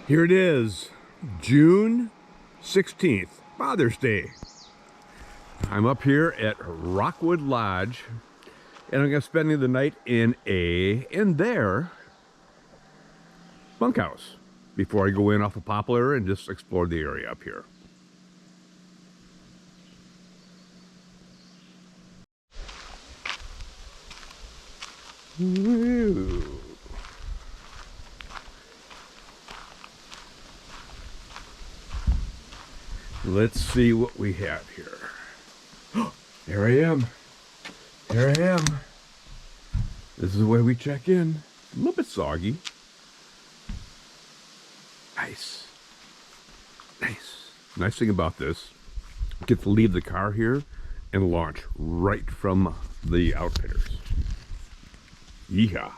Here it is, June 16th, Father's Day. I'm up here at Rockwood Lodge, and I'm going to spend the night in their bunkhouse before I go in off of Poplar and just explore the area up here. Woo. Let's see what we have here. Oh, there I am. There I am. This is the way we check in. A little bit soggy. Nice. Nice. Nice thing about this, you get to leave the car here and launch right from the outfitters. Yeehaw.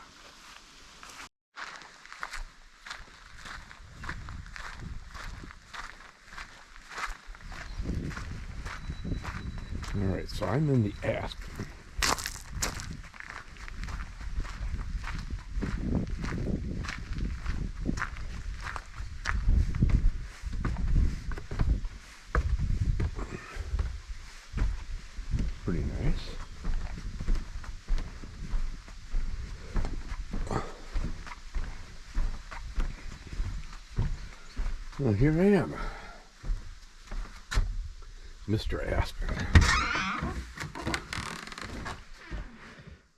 All right, so I'm in the Aspen. Pretty nice. Well, here I am, Mr. Aspen.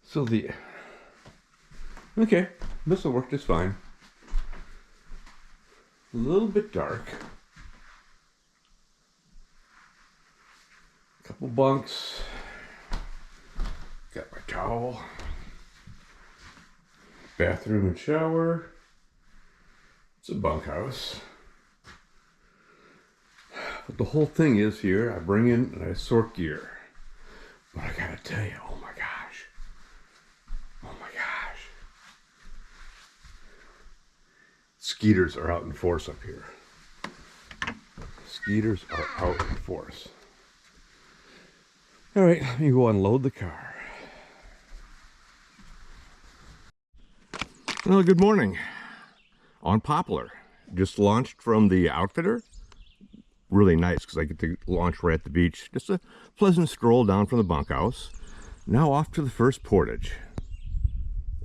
So okay, this will work just fine. A little bit dark. Couple bunks. Got my towel. Bathroom and shower. It's a bunkhouse. But the whole thing is here, I bring in and I sort gear. But I gotta tell you, oh my gosh. Oh my gosh. Skeeters are out in force up here. Skeeters are out in force. All right, let me go unload the car. Well, good morning. On Poplar. Just launched from the outfitter. Really nice because I get to launch right at the beach. Just a pleasant stroll down from the bunkhouse. Now off to the first portage.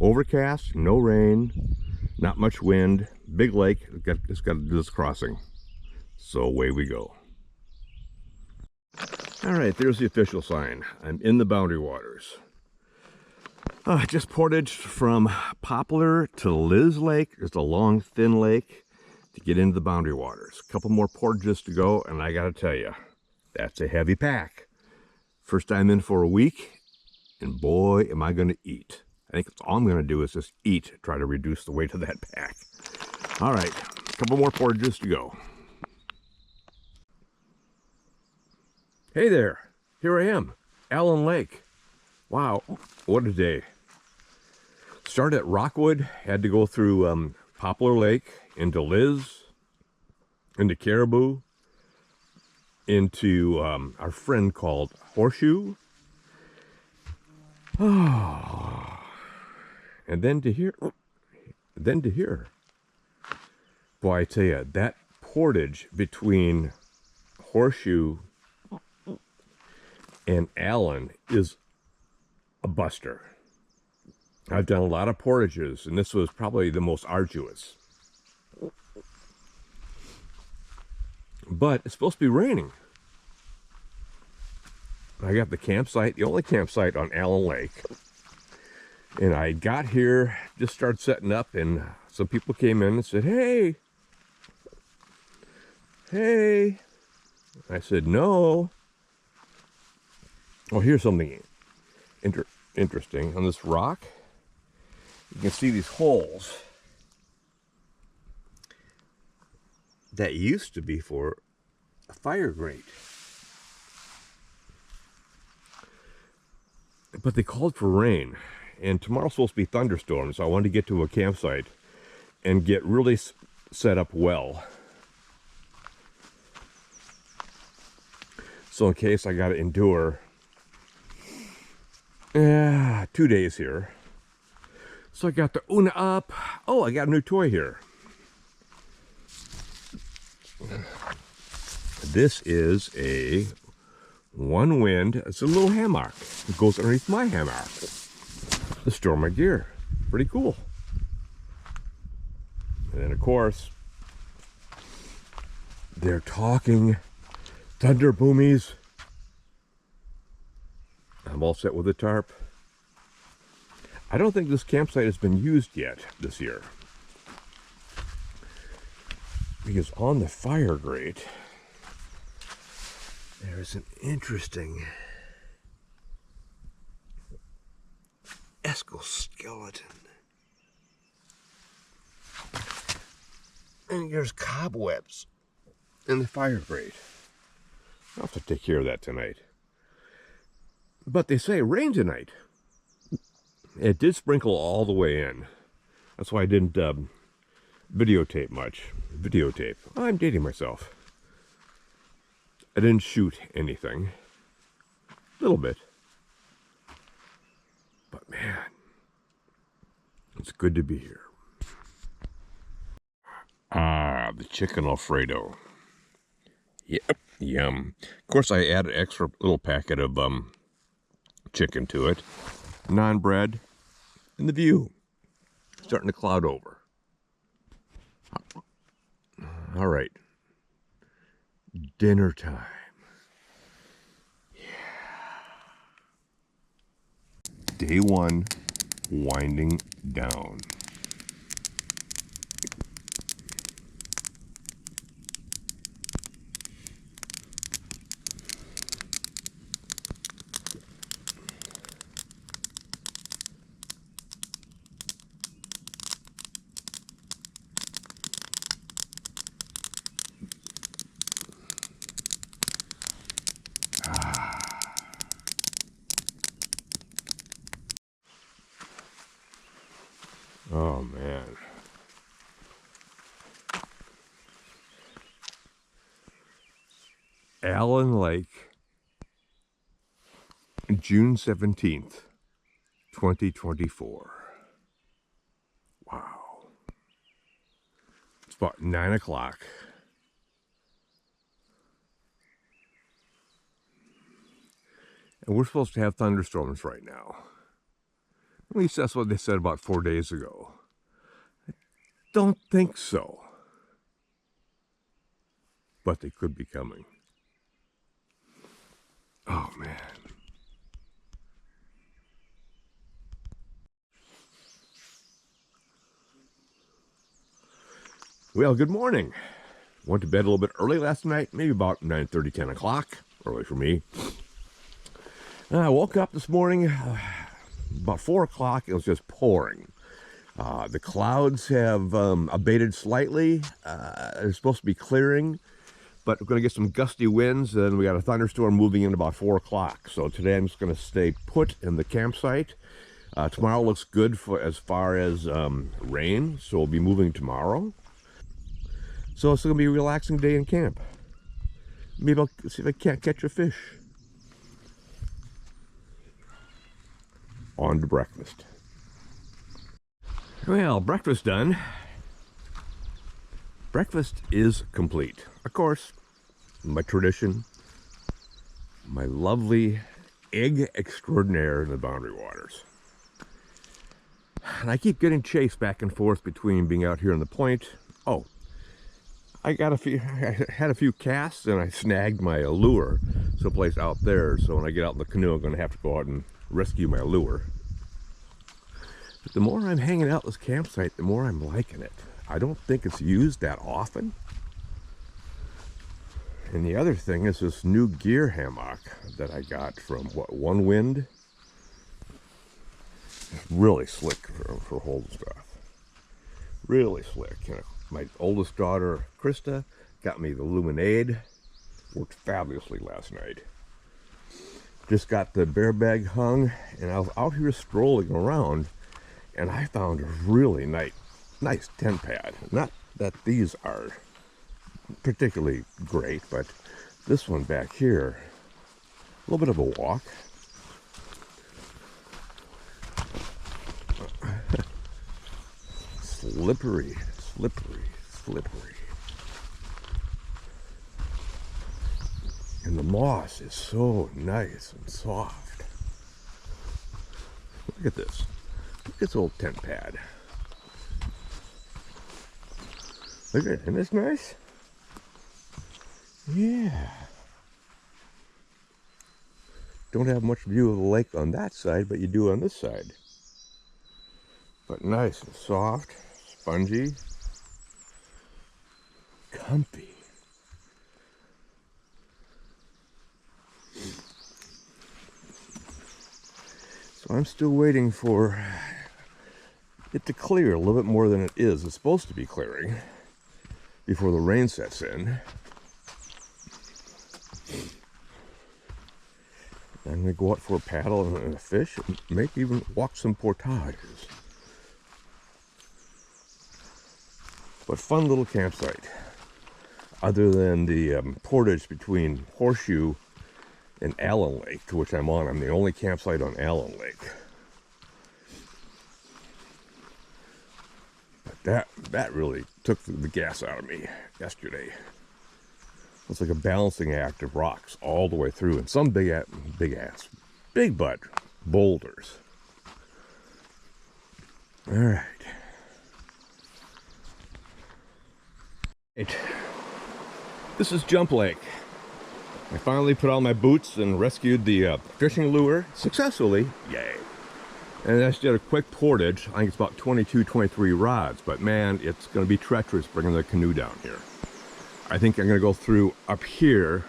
Overcast, no rain, not much wind, big lake. Just got to do this crossing. So away we go. All right, there's the official sign. I'm in the boundary waters. Just portaged from Poplar to Liz Lake. It's a long, thin lake to get into the boundary waters. A couple more portages to go, and I gotta tell you, that's a heavy pack. First time in for a week, and boy, am I gonna eat. I think that's all I'm gonna do is just eat, try to reduce the weight of that pack. All right, a couple more portages to go. Hey there, here I am, Allen Lake. Wow, what a day. Started at Rockwood, had to go through Poplar Lake, into Liz, into Caribou, into our friend called Horseshoe. Oh, and then to here, Boy, I tell you, that portage between Horseshoe and Allen is a buster. I've done a lot of portages, and this was probably the most arduous. But it's supposed to be raining. I got the campsite, the only campsite on Allen Lake. And I got here, just started setting up, and some people came in and said, hey. Hey. I said, no. Well, here's something interesting. On this rock, you can see these holes that used to be for a fire grate. But they called for rain, and tomorrow's supposed to be thunderstorms, so I wanted to get to a campsite and get really set up well. So in case I got to endure 2 days here. So I got the Una up. Oh, I got a new toy here. This is a one wind. It's a little hammock. It goes underneath my hammock to store my gear. Pretty cool. And then of course, they're talking thunder boomies. I'm all set with the tarp. I don't think this campsite has been used yet this year, because on the fire grate there's an interesting exoskeleton, and there's cobwebs in the fire grate. I'll have to take care of that tonight. But they say rain tonight. It did sprinkle all the way in. That's why I didn't videotape much. I'm dating myself. I didn't shoot anything. A little bit. But man, it's good to be here. Ah, the chicken Alfredo. Yep, yum. Of course, I added an extra little packet of chicken to it. Non-bread. And the view. Starting to cloud over. All right. Dinner time. Yeah. Day one winding down. Oh man. Allen Lake, June 17th, 2024. Wow. It's about 9 o'clock. And we're supposed to have thunderstorms right now. At least that's what they said about 4 days ago. I don't think so. But they could be coming. Oh, man. Well, good morning. Went to bed a little bit early last night, maybe about 9:30, 10 o'clock. Early for me. And I woke up this morning about 4 o'clock. It was just pouring. The clouds have abated slightly. They're supposed to be clearing, but we're going to get some gusty winds, and we got a thunderstorm moving in about 4 o'clock. So today I'm just going to stay put in the campsite. Tomorrow looks good for as far as rain, so we'll be moving tomorrow. So it's going to be a relaxing day in camp. Maybe I'll see if I can't catch a fish. On to breakfast. Well, breakfast done. Breakfast is complete. Of course, my tradition, my lovely egg extraordinaire in the Boundary Waters. And I keep getting chased back and forth between being out here in the point. Oh, I had a few casts, and I snagged my lure someplace out there. So when I get out in the canoe, I'm going to have to go out and rescue my lure. But the more I'm hanging out this campsite, the more I'm liking it. I don't think it's used that often. And the other thing is this new gear hammock that I got from, One Wind? It's really slick for holding stuff. Really slick. You know, my oldest daughter, Krista, got me the Luminade. Worked fabulously last night. Just got the bear bag hung, and I was out here strolling around, and I found a really nice tent pad. Not that these are particularly great, but this one back here, a little bit of a walk. Slippery. And the moss is so nice and soft. Look at this. Look at this old tent pad. Look at it. Isn't this nice? Yeah. Don't have much view of the lake on that side, but you do on this side. But nice and soft, spongy, comfy. So I'm still waiting for it to clear a little bit more than it is. It's supposed to be clearing before the rain sets in. I'm going to go out for a paddle and a fish, and maybe even walk some portages. But fun little campsite. Other than the portage between Horseshoe and Allen Lake, to which I'm on. I'm the only campsite on Allen Lake. But that really took the gas out of me yesterday. It's like a balancing act of rocks all the way through, and some big butt boulders. All right. This is Jump Lake. I finally put on my boots and rescued the fishing lure successfully. Yay. And I just did a quick portage. I think it's about 22, 23 rods, but man, it's going to be treacherous bringing the canoe down here. I think I'm going to go through up here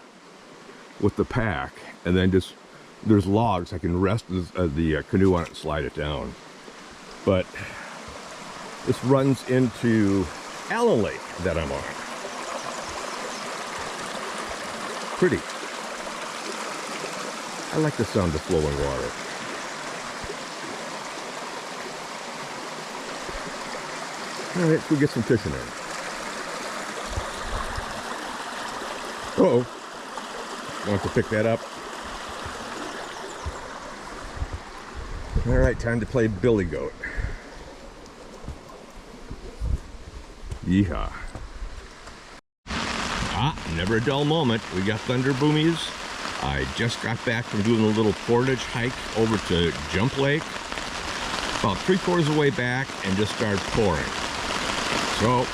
with the pack, and then just, there's logs. I can rest the canoe on it and slide it down. But this runs into Allen Lake that I'm on. Pretty. I like the sound of flowing water. All right, let's go get some fishing in. Uh-oh. Want to pick that up? All right, time to play Billy Goat. Yeehaw. Never a dull moment. We got thunder boomies. I just got back from doing a little portage hike over to Jump Lake. About 3/4 of the way back and just started pouring. So,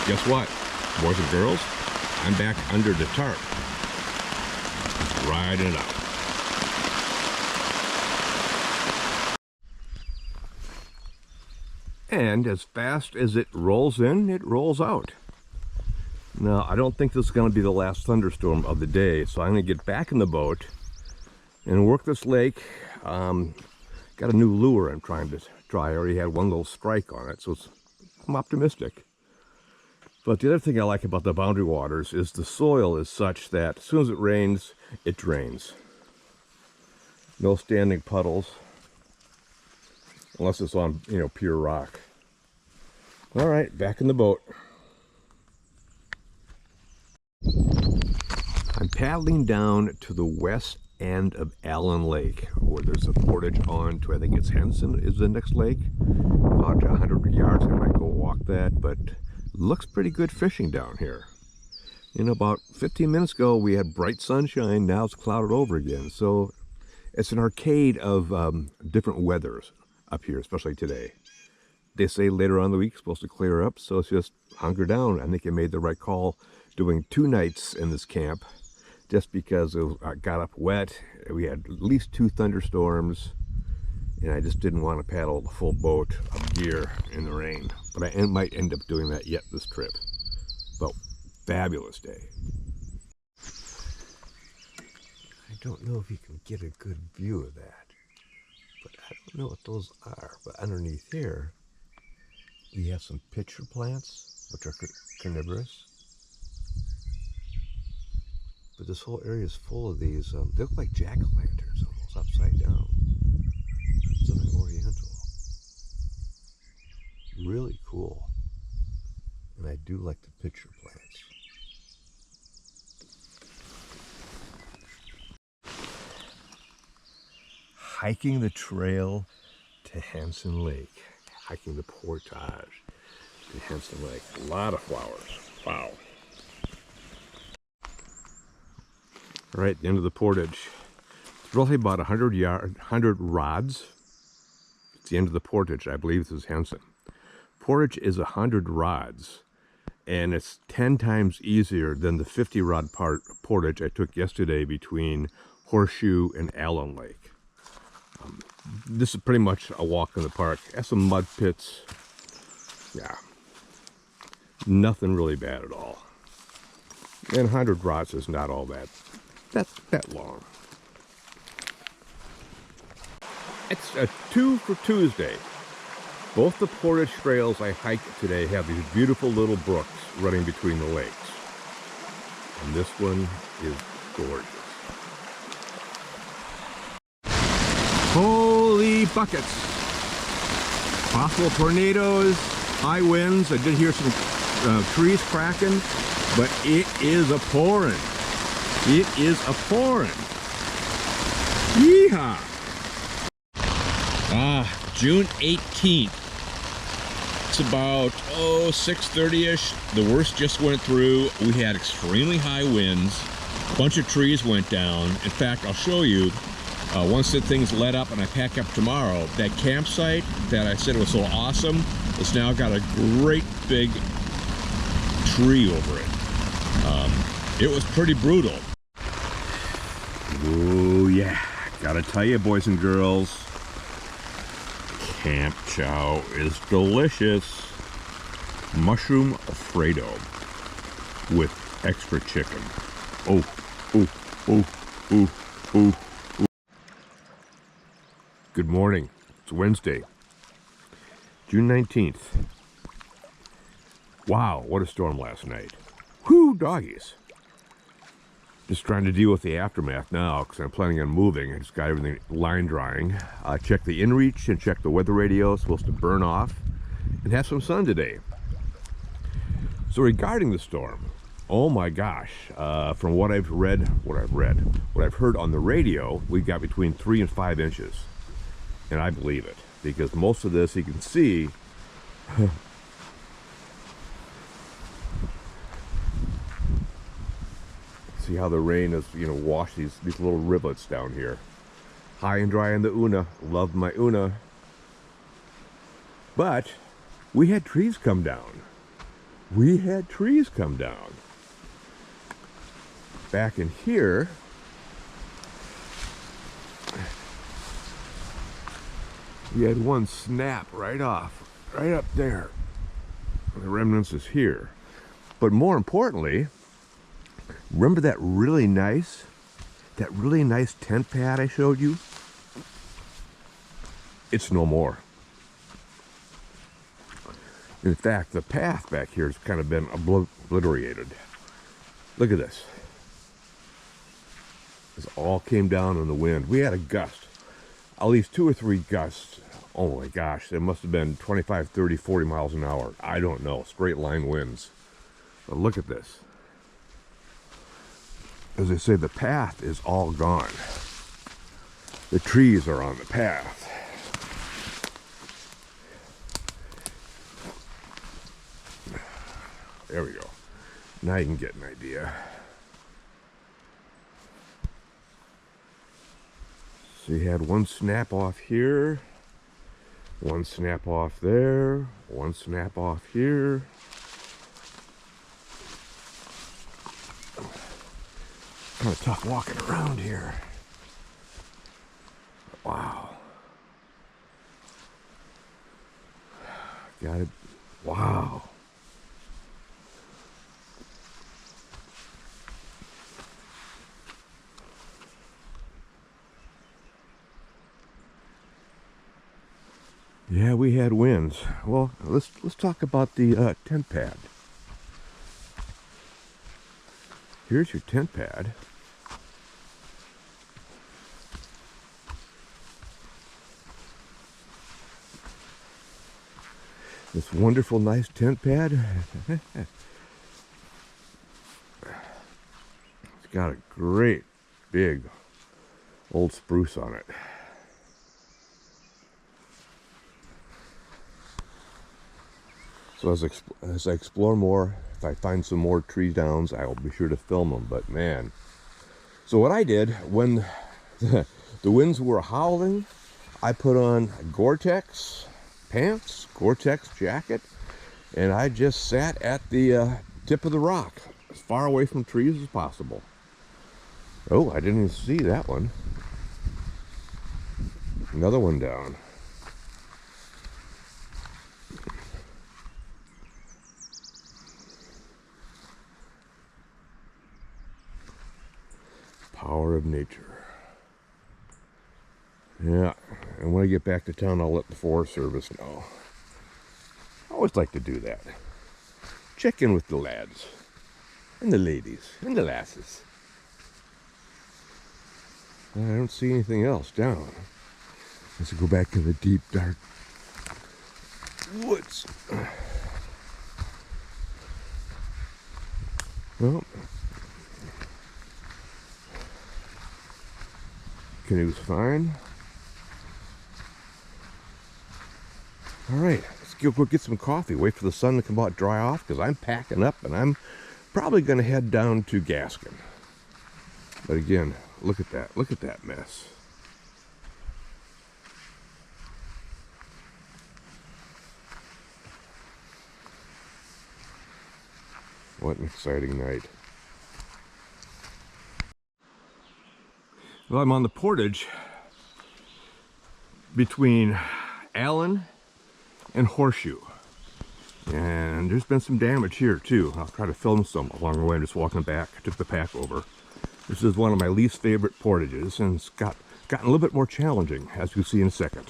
guess what, boys and girls? I'm back under the tarp. Riding it out. And as fast as it rolls in, it rolls out. Now, I don't think this is going to be the last thunderstorm of the day, so I'm going to get back in the boat and work this lake. Got a new lure I'm trying to try. I already had one little strike on it, so I'm optimistic. But the other thing I like about the Boundary Waters is the soil is such that as soon as it rains, it drains. No standing puddles, unless it's on, pure rock. All right, back in the boat. I'm paddling down to the west end of Allen Lake, where there's a portage on to, I think it's Henson is the next lake. About 100 yards, I might go walk that, but looks pretty good fishing down here. About 15 minutes ago, we had bright sunshine. Now it's clouded over again. So it's an arcade of different weathers up here, especially today. They say later on in the week it's supposed to clear up, so it's just hunker down. I think I made the right call doing 2 nights in this camp, just because it got up wet. We had at least 2 thunderstorms, and I just didn't want to paddle the full boat of gear in the rain. But I might end up doing that yet this trip. But fabulous day. I don't know if you can get a good view of that, but I don't know what those are. But underneath here, we have some pitcher plants, which are carnivorous. But this whole area is full of these, they look like jack-o'-lanterns almost, upside down. Something oriental. Really cool. And I do like the pitcher plants. Hiking the trail to Henson Lake. Hiking the portage to Henson Lake. A lot of flowers. Wow. Right at the end of the portage. It's roughly about 100 rods. It's the end of the portage. I believe this is Henson. Portage is 100 rods, and it's 10 times easier than the 50 rod portage I took yesterday between Horseshoe and Allen Lake. This is pretty much a walk in the park. Has some mud pits. Yeah, nothing really bad at all. And 100 rods is not all that long. It's a 2 for Tuesday. Both the portage trails I hiked today have these beautiful little brooks running between the lakes. And this one is gorgeous. Holy buckets! Possible tornadoes, high winds. I did hear some trees cracking, but it is a pouring. It is a pouring. Yeehaw! June 18th. It's about 6:30ish. The worst just went through. We had extremely high winds. A bunch of trees went down. In fact, I'll show you. Once the things let up and I pack up tomorrow, that campsite that I said was so awesome, it's now got a great big tree over it. It was pretty brutal. Oh yeah, gotta tell you, boys and girls, camp chow is delicious. Mushroom Alfredo with extra chicken. Oh, oh, oh, oh, oh. Good morning. It's Wednesday, June 19th. Wow, what a storm last night. Whoo, doggies. Just trying to deal with the aftermath now because I'm planning on moving. I just got everything line drying. Check the inReach and check the weather radio. It's supposed to burn off and have some sun today. So regarding the storm, oh my gosh, from what I've heard on the radio, we got between 3 and 5 inches. And I believe it, because most of this you can see see how the rain has, washed these little rivulets down here. High and dry in the Una. Love my Una. But we had trees come down. We had trees come down. Back in here, we had one snap right off, right up there. The remnants is here. But more importantly, remember that really nice tent pad I showed you? It's no more. In fact, the path back here has kind of been obliterated. Look at this. This all came down in the wind. We had a gust, at least 2 or 3 gusts. Oh my gosh, there must have been 25, 30, 40 miles an hour. I don't know, straight line winds. But look at this. As I say, the path is all gone. The trees are on the path. There we go. Now you can get an idea. So you had one snap off here, one snap off there, one snap off here. Kind of tough walking around here. Wow. Got it. Wow. Yeah, we had winds. Well, let's talk about the tent pad. Here's your tent pad. This wonderful, nice tent pad. It's got a great, big, old spruce on it. So as I explore more, if I find some more tree downs, I will be sure to film them. But man, So what I did when the winds were howling, I put on Gore-Tex pants, Gore-Tex jacket, and I just sat at the tip of the rock, as far away from trees as possible. Oh, I didn't even see that one. Another one down. Power of nature. Yeah, and when I get back to town, I'll let the Forest Service know. I always like to do that. Check in with the lads, and the ladies, and the lasses. I don't see anything else down. Let's go back to the deep, dark woods. Well, canoe's fine. All right, let's go get some coffee. Wait for the sun to come out, dry off, because I'm packing up and I'm probably going to head down to Gaskin. But again, look at that. Look at that mess. What an exciting night. Well, I'm on the portage between Allen and Horseshoe. And there's been some damage here too. I'll try to film some along the way. I'm just walking back. I took the pack over. This is one of my least favorite portages, and it's gotten a little bit more challenging, as you'll see in a second.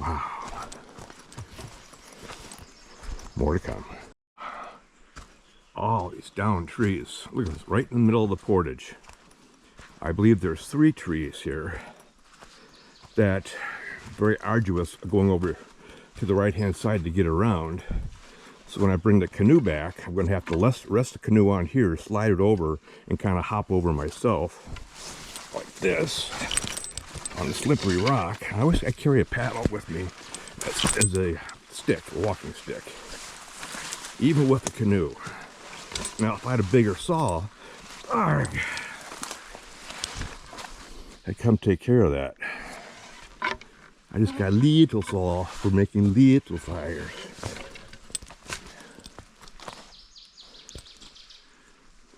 Wow. More to come. All these down trees. Look at this, right in the middle of the portage. I believe there's 3 trees here that very arduous going over to the right hand side to get around. So when I bring the canoe back, I'm going to have to rest the canoe on here, slide it over, and kind of hop over myself like this on the slippery rock. I wish I carry a paddle with me as a stick, a walking stick, even with the canoe. Now, if I had a bigger saw, I'd come take care of that. I just got a little saw for making little fires.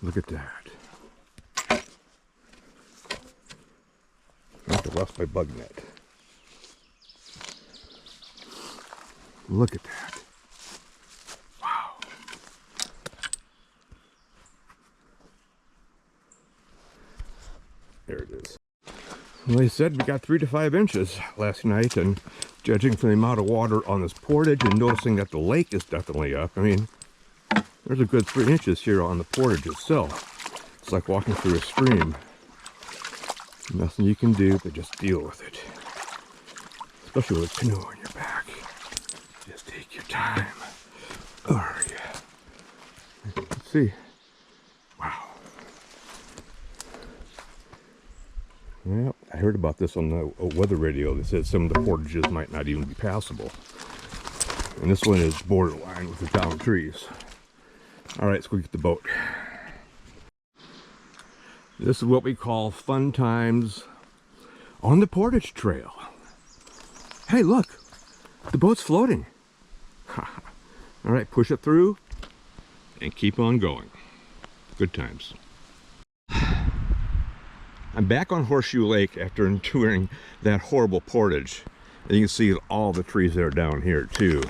Look at that. I have to lost my bug net. Look at that. Wow. There it is. Well, they said we got 3 to 5 inches last night, and judging from the amount of water on this portage and noticing that the lake is definitely up, I mean, there's a good 3 inches here on the portage itself. It's like walking through a stream. Nothing you can do but just deal with it. Especially with a canoe on your back. Just take your time. Oh, yeah. Let's see. Wow. Well, I heard about this on the weather radio. They said some of the portages might not even be passable. And this one is borderline with the downed trees. All right, let's go get the boat. This is what we call fun times on the portage trail. Hey, look, the boat's floating. All right, push it through and keep on going. Good times. I'm back on Horseshoe Lake after enduring that horrible portage. And you can see all the trees that are down here too.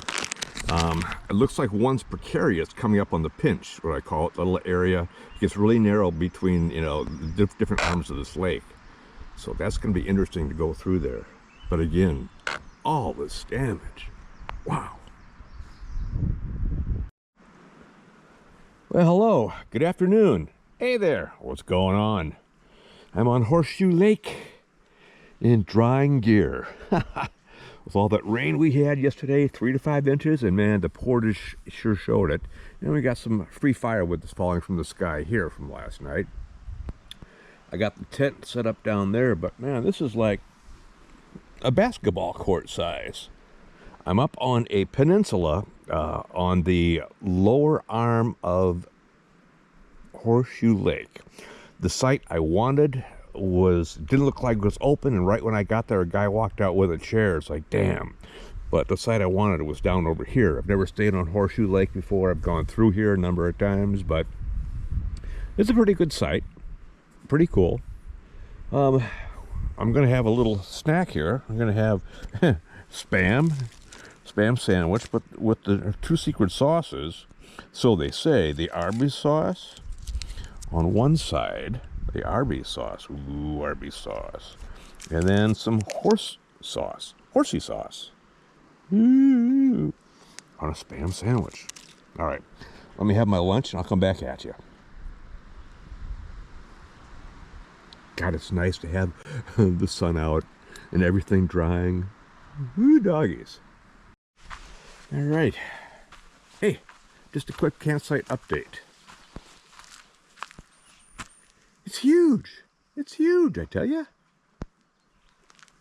It looks like one's precarious coming up on the pinch, what I call it, the little area. It gets really narrow between, you know, the different arms of this lake. So that's going to be interesting to go through there. But again, all this damage. Wow. Well, hello. Good afternoon. Hey there. What's going on? I'm on Horseshoe Lake in drying gear. With all that rain we had yesterday, 3 to 5 inches, and man, the portage sure showed it. And we got some free firewood that's falling from the sky here from last night. I got the tent set up down there, but man, this is like a basketball court size. I'm up on a peninsula on the lower arm of Horseshoe Lake. The site I wanted didn't look like it was open, and right when I got there, a guy walked out with a chair. It's like, damn. But the site I wanted was down over here. I've never stayed on Horseshoe Lake before. I've gone through here a number of times, but it's a pretty good site. Pretty cool. I'm going to have a little snack here. I'm going to have spam sandwich, but with the two secret sauces. So they say, the Arby's sauce on one side, the Arby's sauce, ooh, Arby's sauce, and then some horsey sauce, ooh, on a spam sandwich. All right, let me have my lunch and I'll come back at you. God, it's nice to have the sun out and everything drying. Woo, doggies. All right. Hey, just a quick campsite update. It's huge. It's huge, I tell you.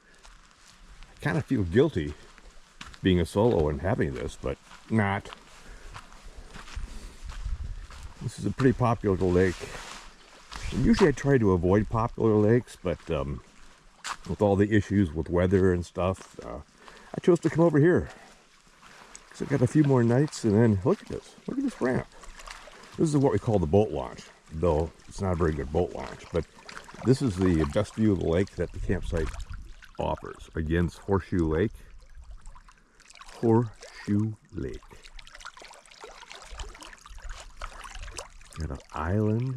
I kind of feel guilty being a solo and having this, but not. This is a pretty popular lake. And usually I try to avoid popular lakes, but with all the issues with weather and stuff, I chose to come over here. So I got a few more nights, and then look at this ramp. This is what we call the boat launch, though it's not a very good boat launch, but this is the best view of the lake that the campsite offers. Again, it's Horseshoe Lake. Horseshoe Lake. Got an island,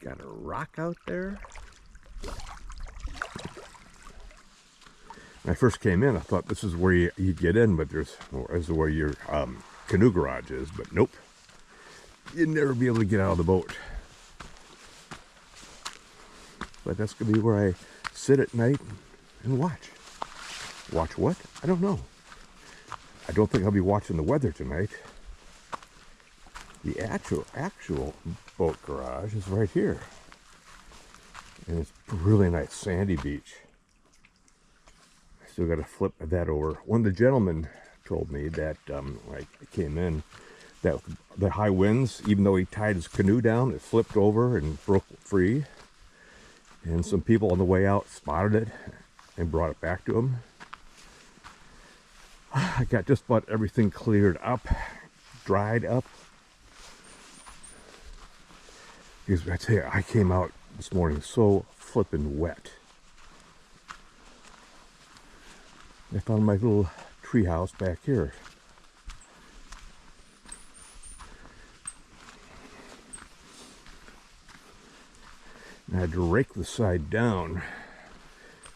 got a rock out there. When I first came in, I thought this is where you get in, but this is where your canoe garage is, but nope. You'd never be able to get out of the boat. But that's going to be where I sit at night and watch. Watch what? I don't know. I don't think I'll be watching the weather tonight. The actual boat garage is right here. And it's a really nice sandy beach. Still got to flip that over. One of the gentlemen told me that when I came in, that the high winds, even though he tied his canoe down, it flipped over and broke free. And some people on the way out spotted it and brought it back to him. I got just about everything cleared up, dried up. Because I tell you, I came out this morning so flippin' wet. I found my little tree house back here. And I had to rake the side down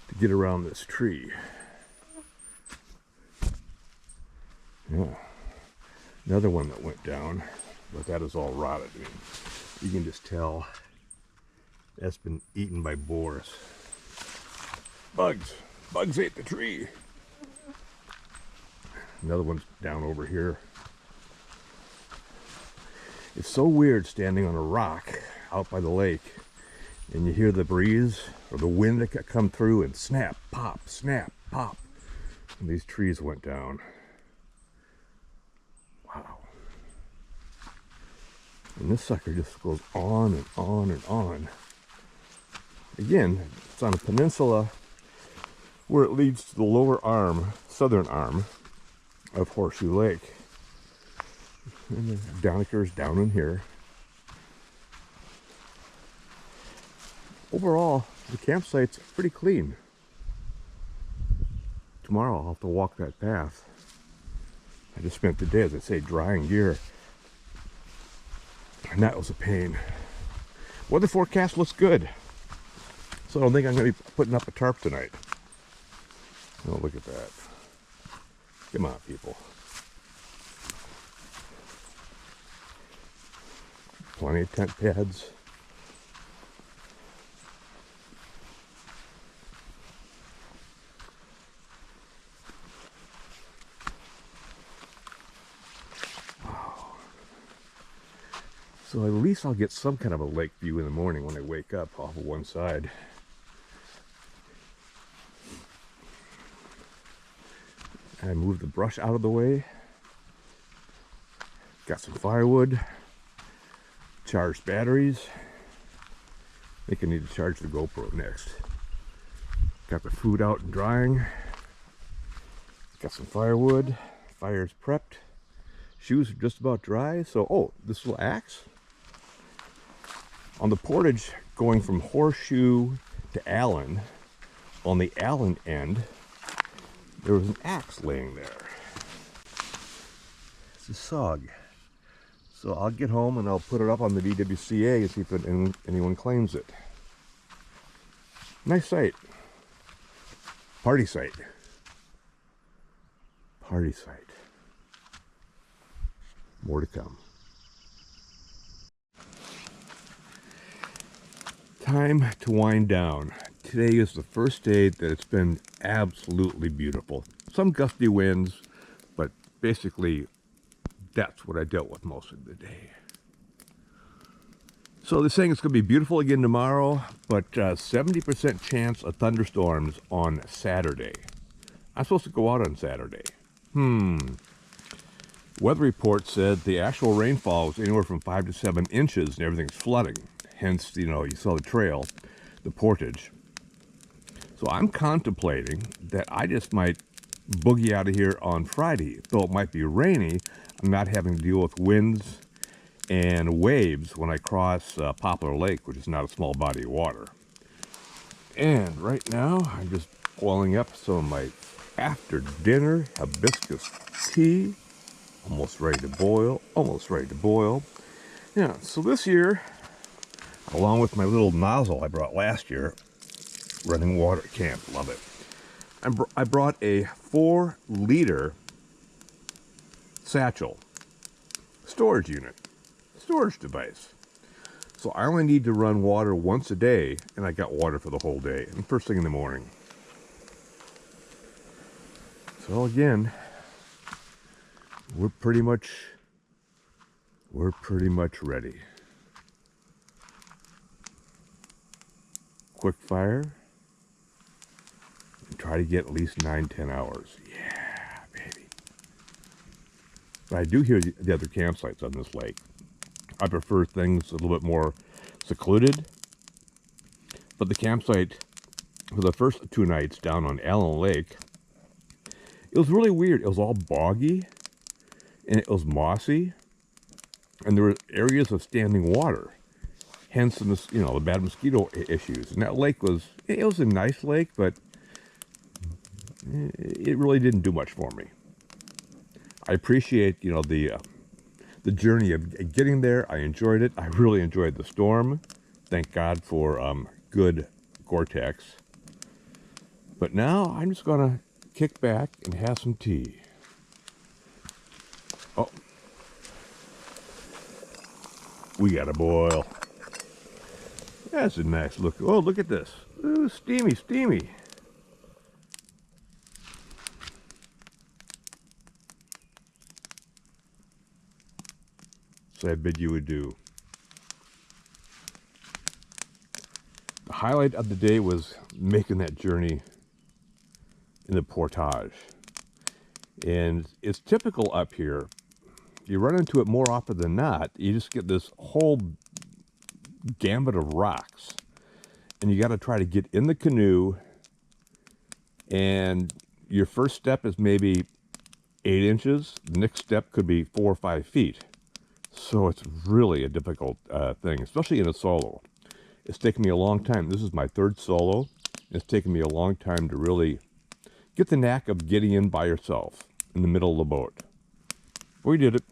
to get around this tree. Yeah. Another one that went down, but that is all rotted. I mean, you can just tell that's been eaten by boars. Bugs ate the tree. Another one's down over here. It's so weird standing on a rock out by the lake and you hear the breeze or the wind that come through and snap, pop, and these trees went down. Wow. And this sucker just goes on and on and on. Again, it's on a peninsula where it leads to the lower arm, southern arm of Horseshoe Lake. And the Downicker's down in here. Overall, the campsite's pretty clean. Tomorrow I'll have to walk that path. I just spent the day, as I say, drying gear. And that was a pain. Weather forecast looks good. So I don't think I'm going to be putting up a tarp tonight. Oh, look at that. Come on, people. Plenty of tent pads. Wow. So at least I'll get some kind of a lake view in the morning when I wake up off of one side. I moved the brush out of the way. Got some firewood. Charged batteries. I think I need to charge the GoPro next. Got the food out and drying. Got some firewood. Fire's prepped. Shoes are just about dry. So, oh, this little axe. On the portage going from Horseshoe to Allen, on the Allen end, there was an axe laying there. It's a SOG. So I'll get home and I'll put it up on the BWCAW and see if anyone claims it. Nice site. Party site. Party site. More to come. Time to wind down. Today is the first day that it's been absolutely beautiful. Some gusty winds, but basically that's what I dealt with most of the day. So they're saying it's going to be beautiful again tomorrow, but 70% chance of thunderstorms on Saturday. I'm supposed to go out on Saturday. Weather report said the actual rainfall was anywhere from 5 to 7 inches and everything's flooding. Hence, you know, you saw the trail, the portage. So I'm contemplating that I just might boogie out of here on Friday. Though it might be rainy, I'm not having to deal with winds and waves when I cross Poplar Lake, which is not a small body of water. And right now, I'm just boiling up some of my after dinner hibiscus tea. Almost ready to boil, almost ready to boil. Yeah, so this year, along with my little nozzle I brought last year, running water at camp, love it. I brought a 4-liter satchel storage unit, storage device. So I only need to run water once a day, and I got water for the whole day, and first thing in the morning. So again, we're pretty much ready. Quick fire. And try to get at least 9-10 hours. Yeah, baby. But I do hear the other campsites on this lake. I prefer things a little bit more secluded. But the campsite for the first 2 nights down on Allen Lake, it was really weird. It was all boggy and it was mossy, and there were areas of standing water. Hence, the bad mosquito issues. And that lake was a nice lake, but it really didn't do much for me. I appreciate, the journey of getting there. I enjoyed it. I really enjoyed the storm. Thank God for good Gore-Tex. But now I'm just gonna kick back and have some tea. Oh, we got a boil. That's a nice look. Oh, look at this. Ooh, steamy, steamy. So I bid you adieu. The highlight of the day was making that journey in the portage. And it's typical up here. You run into it more often than not. You just get this whole gambit of rocks. And you got to try to get in the canoe. And your first step is maybe 8 inches. The next step could be 4 or 5 feet. So it's really a difficult thing, especially in a solo. It's taken me a long time. This is my 3rd solo. It's taken me a long time to really get the knack of getting in by yourself in the middle of the boat. We did it.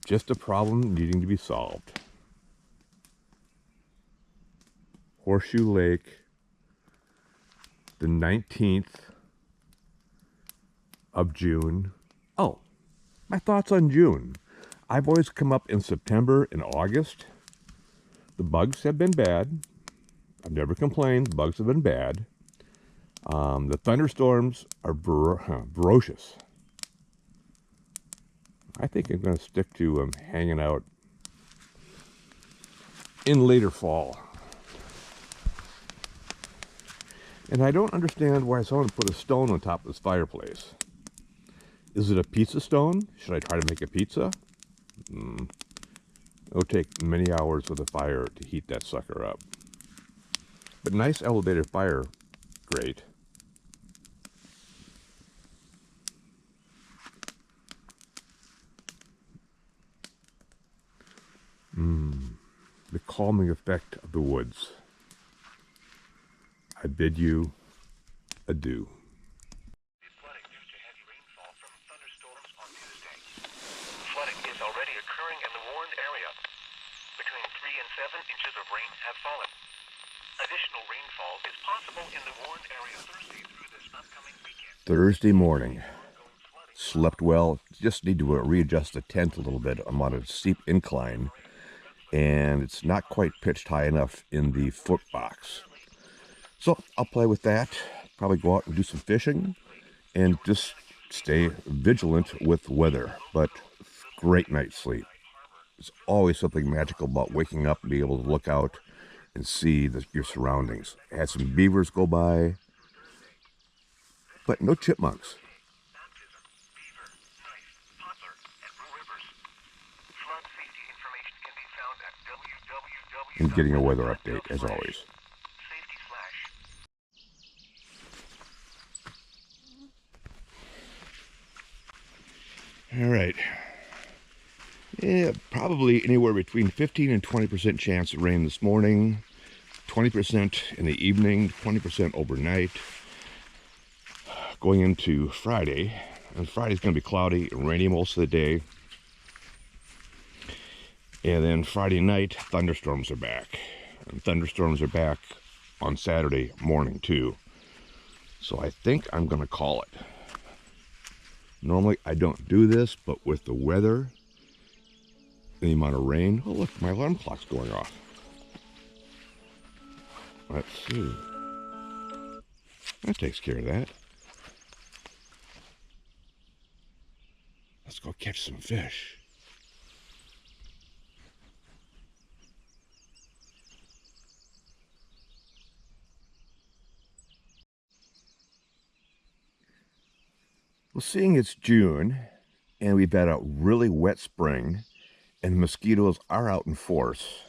Just a problem needing to be solved. Horseshoe Lake, the 19th of June. Oh, my thoughts on June. I've always come up in September and August. The bugs have been bad. I've never complained. The bugs have been bad. The thunderstorms are ferocious. I think I'm going to stick to hanging out in later fall. And I don't understand why someone put a stone on top of this fireplace. Is it a pizza stone? Should I try to make a pizza? It'll take many hours with a fire to heat that sucker up. But nice elevated fire grate. The calming effect of the woods. I bid you adieu. Flooding due to heavy rainfall from thunderstorms on Tuesday. Flooding is already occurring in the warned area. Between 3 and 7 inches of rain have fallen. Additional rainfall is possible in the warned area Thursday through this upcoming weekend. Thursday morning. Slept well. Just need to readjust the tent a little bit. I'm on a steep incline, and it's not quite pitched high enough in the foot box. So I'll play with that. Probably go out and do some fishing, and just stay vigilant with weather. But great night's sleep. There's always something magical about waking up and being able to look out and see your surroundings. I had some beavers go by, but no chipmunks. And getting a weather update, as always. All right. Yeah, probably anywhere between 15 and 20% chance of rain this morning, 20% in the evening, 20% overnight. Going into Friday, and Friday's going to be cloudy and rainy most of the day. And then Friday night, thunderstorms are back. And thunderstorms are back on Saturday morning too. So I think I'm going to call it. Normally I don't do this, but with the weather, the amount of rain. Oh look, my alarm clock's going off. Let's see. That takes care of that. Let's go catch some fish. Well, seeing it's June and we've had a really wet spring and mosquitoes are out in force,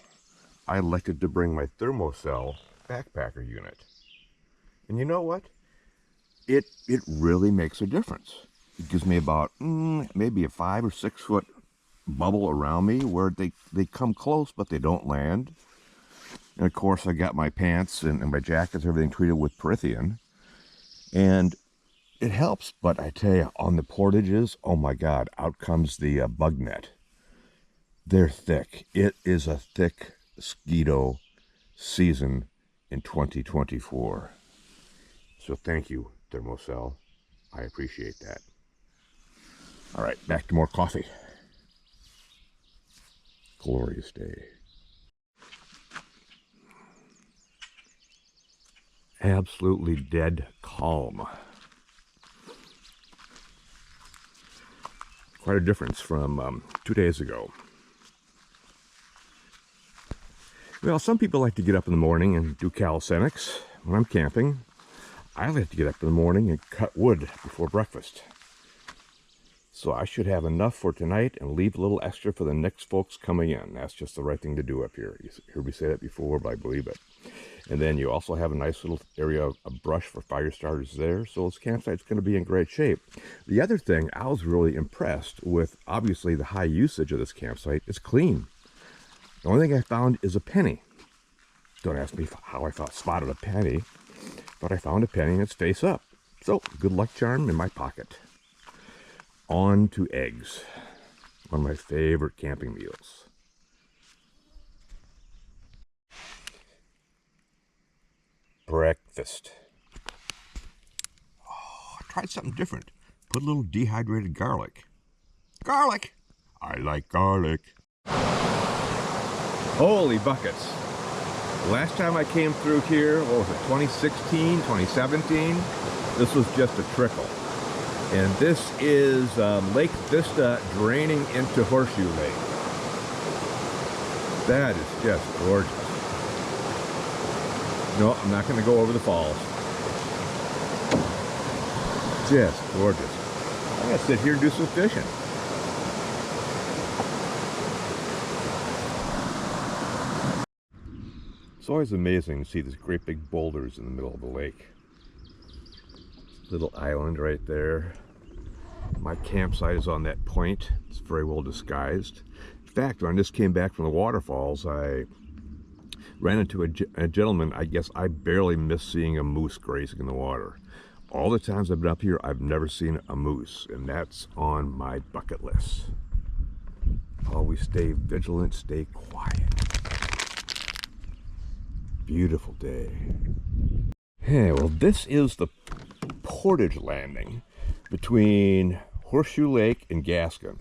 I elected to bring my thermocell backpacker unit. And you know what? It really makes a difference. It gives me about maybe a 5 or 6 foot bubble around me where they come close but they don't land. And of course I got my pants and my jackets, everything treated with Perithian. And it helps, but I tell you, on the portages, oh my God, out comes the bug net. They're thick. It is a thick mosquito season in 2024. So thank you, Thermocell. I appreciate that. All right, back to more coffee. Glorious day. Absolutely dead calm. Quite a difference from 2 days ago. Well, some people like to get up in the morning and do calisthenics. When I'm camping, I like to get up in the morning and cut wood before breakfast. So I should have enough for tonight and leave a little extra for the next folks coming in. That's just the right thing to do up here. You heard me say that before, but I believe it. And then you also have a nice little area of brush for fire starters there. So this campsite's going to be in great shape. The other thing, I was really impressed with, obviously, the high usage of this campsite. It's clean. The only thing I found is a penny. Don't ask me how I spotted a penny, but I found a penny and it's face up. So, good luck charm in my pocket. On to eggs. One of my favorite camping meals. Breakfast. Oh, I tried something different. Put a little dehydrated garlic. Garlic! I like garlic. Holy buckets. Last time I came through here, what was it, 2016, 2017? This was just a trickle. And this is Lake Vista draining into Horseshoe Lake. That is just gorgeous. No, I'm not going to go over the falls. just gorgeous. I'm gonna sit here and do some fishing. It's always amazing to see these great big boulders in the middle of the lake. Little island right there. My campsite is on that point. It's very well disguised. In fact, when I just came back from the waterfalls, I ran into a gentleman. I guess I barely missed seeing a moose grazing in the water. All the times I've been up here, I've never seen a moose, and that's on my bucket list. Always stay vigilant, stay quiet. Beautiful day. Hey, well, this is the portage landing between Horseshoe Lake and Gaskin.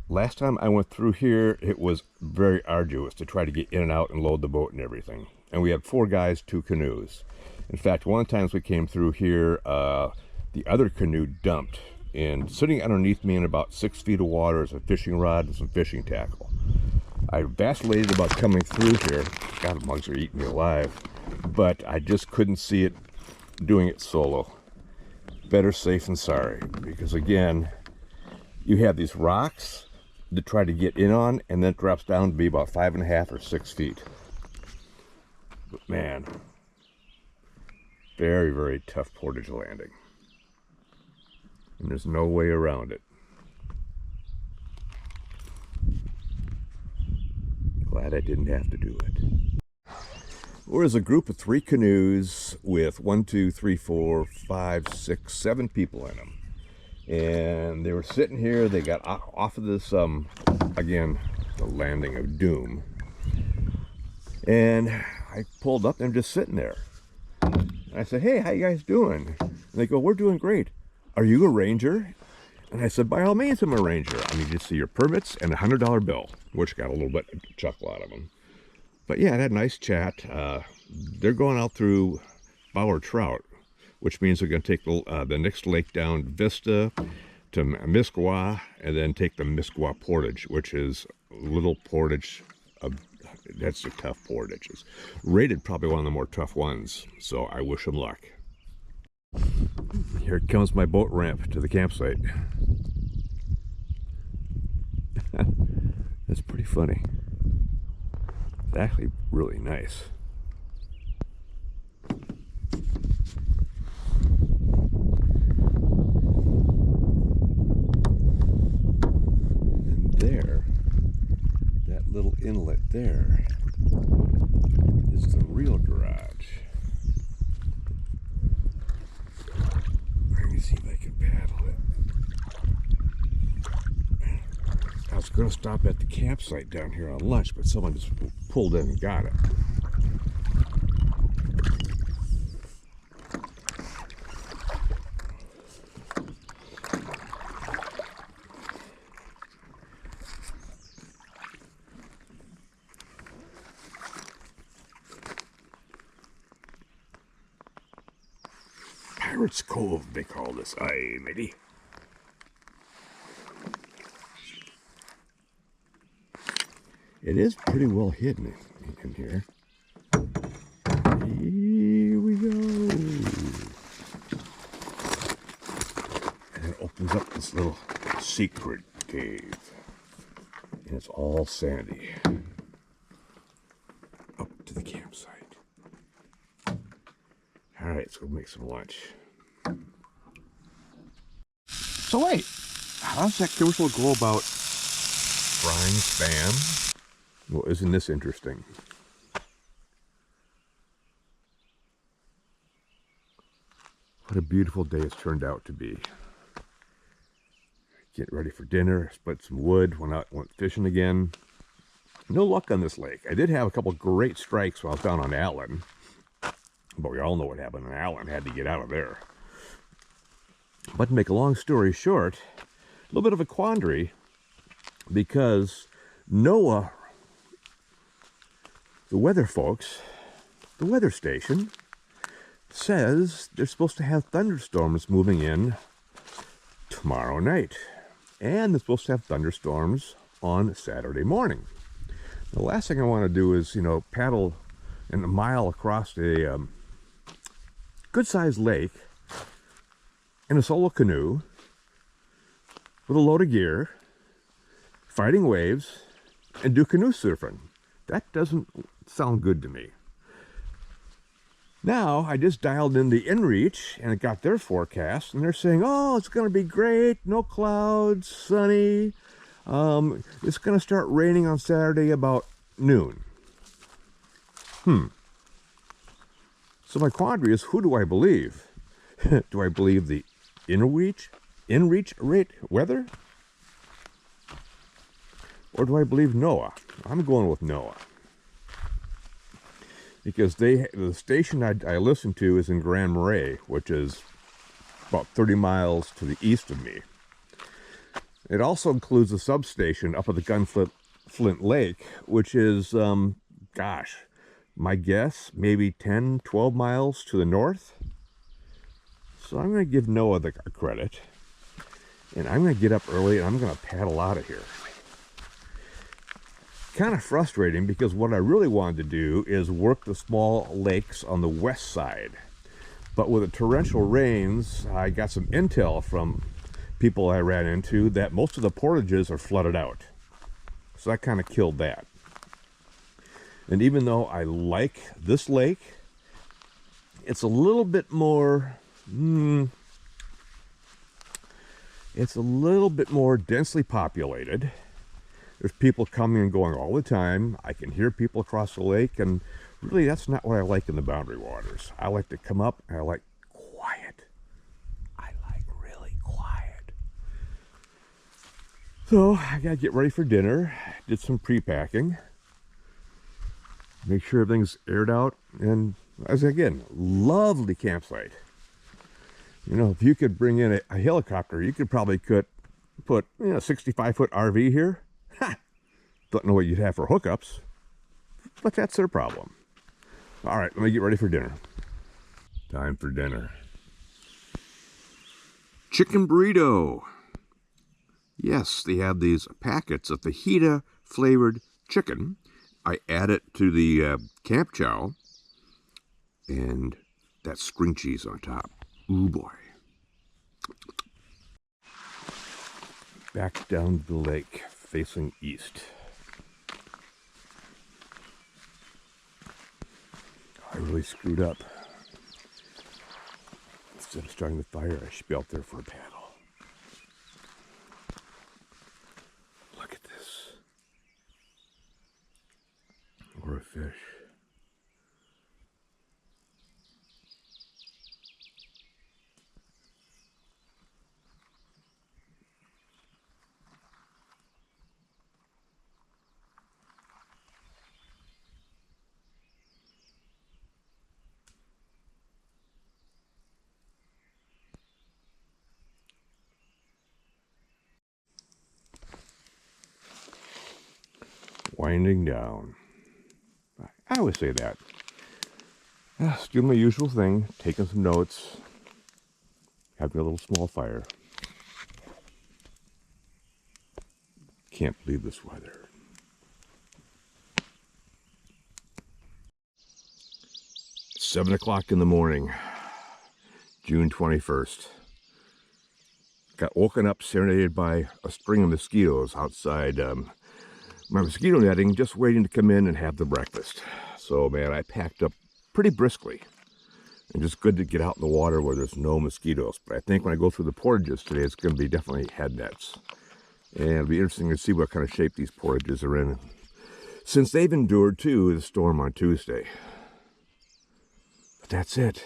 Last time I went through here, it was very arduous to try to get in and out and load the boat and everything. And we had 4 guys, 2 canoes. In fact, one of the times we came through here, the other canoe dumped, and sitting underneath me in about 6 feet of water is a fishing rod and some fishing tackle. I vacillated about coming through here. God, the mugs are eating me alive. But I just couldn't see it doing it solo. Better safe than sorry. Because again, you have these rocks to try to get in on, and then it drops down to be about 5.5 or 6 feet. But man, very, very tough portage landing. And there's no way around it. Glad I didn't have to do it. We're as a group of 3 canoes with 1, 2, 3, 4, 5, 6, 7 people in them. And they were sitting here. They got off of this, again, the landing of doom. And I pulled up and I'm just sitting there. And I said, hey, how you guys doing? And they go, we're doing great. Are you a ranger? And I said, by all means, I'm a ranger. I need to see your permits and a $100 bill, which got a little bit of chuckle out of them. But yeah, I had a nice chat. They're going out through Bower Trout, which means they're going to take the next lake down Vista to BWCAW, and then take the BWCAW portage, which is a little portage. That's a tough portage. It's rated probably one of the more tough ones. So I wish them luck. Here comes my boat ramp to the campsite. That's pretty funny. It's actually really nice. And there, that little inlet there is the real garage. Let me see if I can paddle it. I was going to stop at the campsite down here on lunch, but someone just pulled in and got it. Pirates Cove, they call this. Aye, matey. It is pretty well hidden in here. Here we go. And it opens up this little secret cave. And it's all sandy. Up to the campsite. All right, let's go make some lunch. So wait, how does that commercial go about frying spam? Well, isn't this interesting? What a beautiful day it's turned out to be. Getting ready for dinner, split some wood, went fishing again. No luck on this lake. I did have a couple great strikes while I was down on Allen. But we all know what happened on Allen. Had to get out of there. But to make a long story short, a little bit of a quandary, because NOAA, the weather folks, the weather station, says they're supposed to have thunderstorms moving in tomorrow night. And they're supposed to have thunderstorms on Saturday morning. The last thing I want to do is, paddle in a mile across a good-sized lake in a solo canoe with a load of gear, fighting waves, and do canoe surfing. That doesn't sound good to me. Now, I just dialed in the inReach and got their forecast, and they're saying, oh, it's going to be great, no clouds, sunny. It's going to start raining on Saturday about noon. So my quandary is, who do I believe? Do I believe the inReach rate weather? Or do I believe NOAA? I'm going with NOAA. Because the station I listen to is in Grand Marais, which is about 30 miles to the east of me. It also includes a substation up at the Gunflint Lake, which is, gosh, my guess, maybe 10, 12 miles to the north. So I'm going to give NOAA the credit. And I'm going to get up early and I'm going to paddle out of here. Kind of frustrating because what I really wanted to do is work the small lakes on the west side. But with the torrential rains, I got some intel from people I ran into that most of the portages are flooded out. So that kind of killed that. And even though I like this lake, it's a little bit more, it's a little bit more densely populated. There's people coming and going all the time. I can hear people across the lake, and really that's not what I like in the Boundary Waters. I like to come up and I like quiet. I like really quiet. So I gotta get ready for dinner. Did some pre-packing. Make sure everything's aired out, and as again, lovely campsite. You know, if you could bring in a helicopter, you could probably put a 65-foot RV here. Ha! Don't know what you'd have for hookups, but that's their problem. All right, let me get ready for dinner. Time for dinner. Chicken burrito. Yes, they have these packets of fajita flavored chicken. I add it to the camp chow, and that string cheese on top. Ooh boy. Back down the lake, facing east. I really screwed up. Instead of starting the fire, I should be out there for a paddle. Look at this. Or a fish. Winding down. I always say that. Just doing my usual thing, taking some notes, having a little small fire. Can't believe this weather. It's 7 o'clock in the morning, June 21st. Got woken up, serenaded by a string of mosquitoes outside my mosquito netting, just waiting to come in and have the breakfast. So man, I packed up pretty briskly, and just good to get out in the water where there's no mosquitoes. But I think when I go through the portages today, it's going to be definitely head nets, and it'll be interesting to see what kind of shape these portages are in, since they've endured too the storm on Tuesday. But that's it.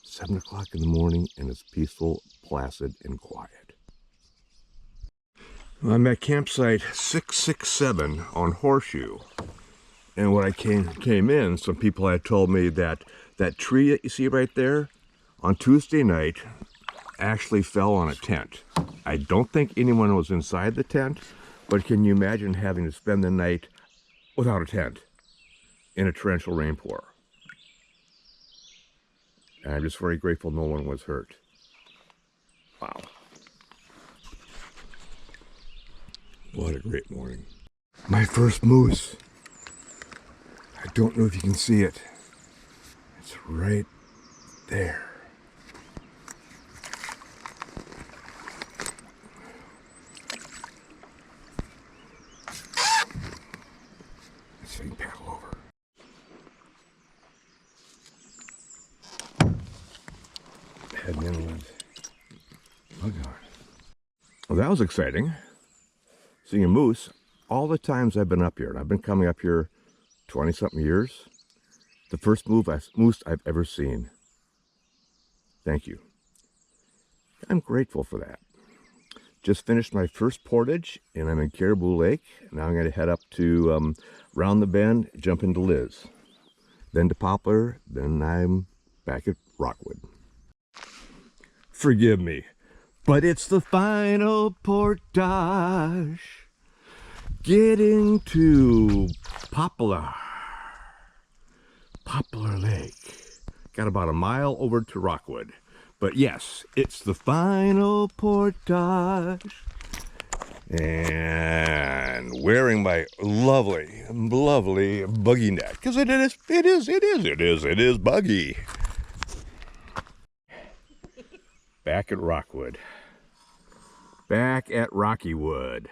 7 o'clock in the morning, and it's peaceful, placid, and quiet. I'm at campsite 667 on Horseshoe, and when I came in, some people had told me that that tree that you see right there on Tuesday night actually fell on a tent. I don't think anyone was inside the tent, but can you imagine having to spend the night without a tent in a torrential rainpour? And I'm just very grateful no one was hurt. Wow. What a great morning. My first moose. I don't know if you can see it. It's right there. Heading inland. Oh God. Well, that was exciting. Seeing a moose. All the times I've been up here, and I've been coming up here 20-something years, the first moose I've ever seen. Thank you. I'm grateful for that. Just finished my first portage, and I'm in Caribou Lake. Now I'm going to head up to round the bend, jump into Liz. Then to Poplar, then I'm back at Rockwood. Forgive me, but it's the final portage. Getting to Poplar Lake. Got about a mile over to Rockwood. But yes, it's the final portage. And wearing my lovely, lovely buggy net. Because it is buggy. Back at Rockwood. Back at Rockywood.